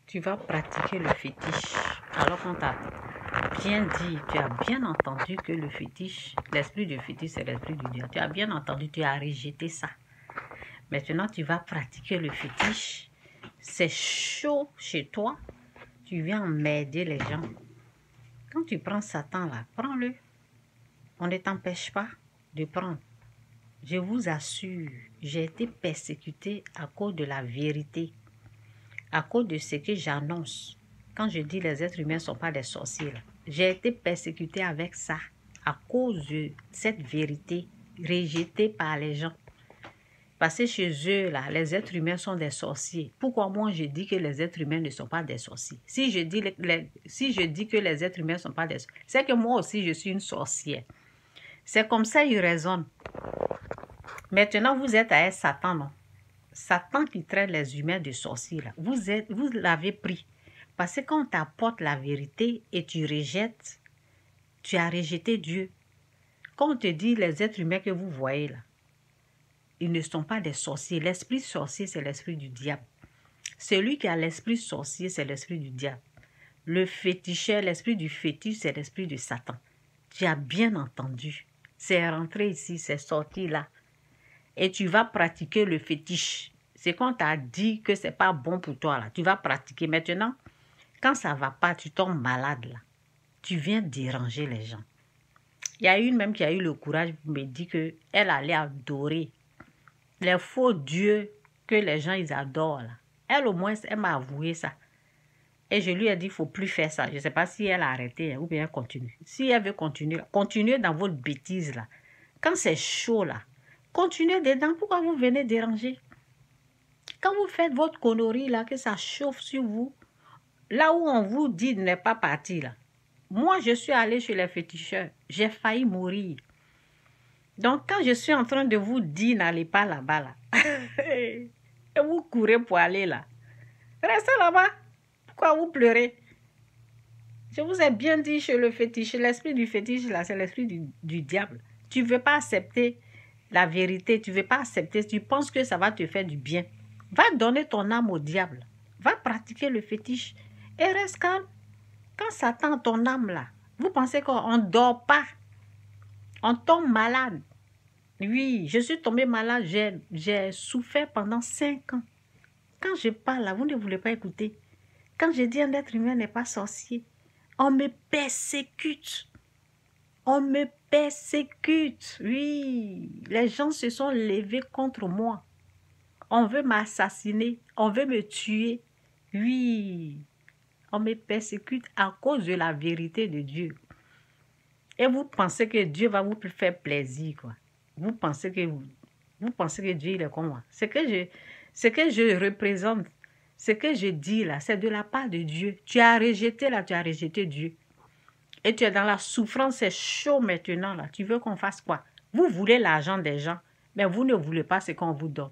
tu vas pratiquer le fétiche. Alors qu'on t'a bien dit, tu as bien entendu que le fétiche, l'esprit du fétiche, c'est l'esprit du diable. Tu as bien entendu, tu as rejeté ça. Maintenant, tu vas pratiquer le fétiche. C'est chaud chez toi. Tu viens emmerder les gens. Quand tu prends Satan là, prends-le. On ne t'empêche pas de prendre. Je vous assure, j'ai été persécutée à cause de la vérité. À cause de ce que j'annonce. Quand je dis les êtres humains ne sont pas des sorciers, j'ai été persécutée avec ça. À cause de cette vérité rejetée par les gens. Parce que chez eux, là, les êtres humains sont des sorciers. Pourquoi moi je dis que les êtres humains ne sont pas des sorciers? Si je dis que les êtres humains ne sont pas des sorciers, c'est que moi aussi je suis une sorcière. C'est comme ça ils raisonnent. Maintenant, vous êtes à Satan, non? Satan qui traite les humains de sorciers, là. Vous l'avez pris. Parce que quand on t'apporte la vérité et tu rejettes, tu as rejeté Dieu. Quand on te dit les êtres humains que vous voyez là, ils ne sont pas des sorciers. L'esprit sorcier, c'est l'esprit du diable. Celui qui a l'esprit sorcier, c'est l'esprit du diable. Le féticheur, l'esprit du fétiche, c'est l'esprit de Satan. Tu as bien entendu. C'est rentré ici, c'est sorti là. Et tu vas pratiquer le fétiche. C'est quand tu as dit que ce n'est pas bon pour toi là. Tu vas pratiquer. Maintenant, quand ça ne va pas, tu tombes malade là. Tu viens déranger les gens. Il y a une même qui a eu le courage pour me dire qu'elle allait adorer les faux dieux que les gens ils adorent là. Elle au moins, elle m'a avoué ça. Et je lui ai dit, il ne faut plus faire ça. Je ne sais pas si elle a arrêté ou bien elle continue. Si elle veut continuer, continuez dans votre bêtise là. Quand c'est chaud là, continuez dedans. Pourquoi vous venez déranger? Quand vous faites votre connerie là, que ça chauffe sur vous, là où on vous dit de ne pas partir là. Moi, je suis allée chez les féticheurs. J'ai failli mourir. Donc, quand je suis en train de vous dire, n'allez pas là-bas là. Et vous courez pour aller là. Restez là-bas. Pourquoi vous pleurez? Je vous ai bien dit chez le fétiche, l'esprit du fétiche là, c'est l'esprit du diable. Tu ne veux pas accepter la vérité, tu ne veux pas accepter, tu penses que ça va te faire du bien. Va donner ton âme au diable. Va pratiquer le fétiche et reste calme. Quand Satan ton âme là, vous pensez qu'on ne dort pas. On tombe malade. Oui, je suis tombée malade, j'ai souffert pendant 5 ans. Quand je parle là, vous ne voulez pas écouter. Quand je dis un être humain n'est pas sorcier, on me persécute. On me persécute. Oui, les gens se sont levés contre moi. On veut m'assassiner, on veut me tuer. Oui, on me persécute à cause de la vérité de Dieu. Et vous pensez que Dieu va vous faire plaisir, quoi. Vous pensez que Dieu il est comme moi. Ce que je représente, ce que je dis là, c'est de la part de Dieu. Tu as rejeté là, tu as rejeté Dieu. Et tu es dans la souffrance, c'est chaud maintenant là. Tu veux qu'on fasse quoi? Vous voulez l'argent des gens, mais vous ne voulez pas ce qu'on vous donne.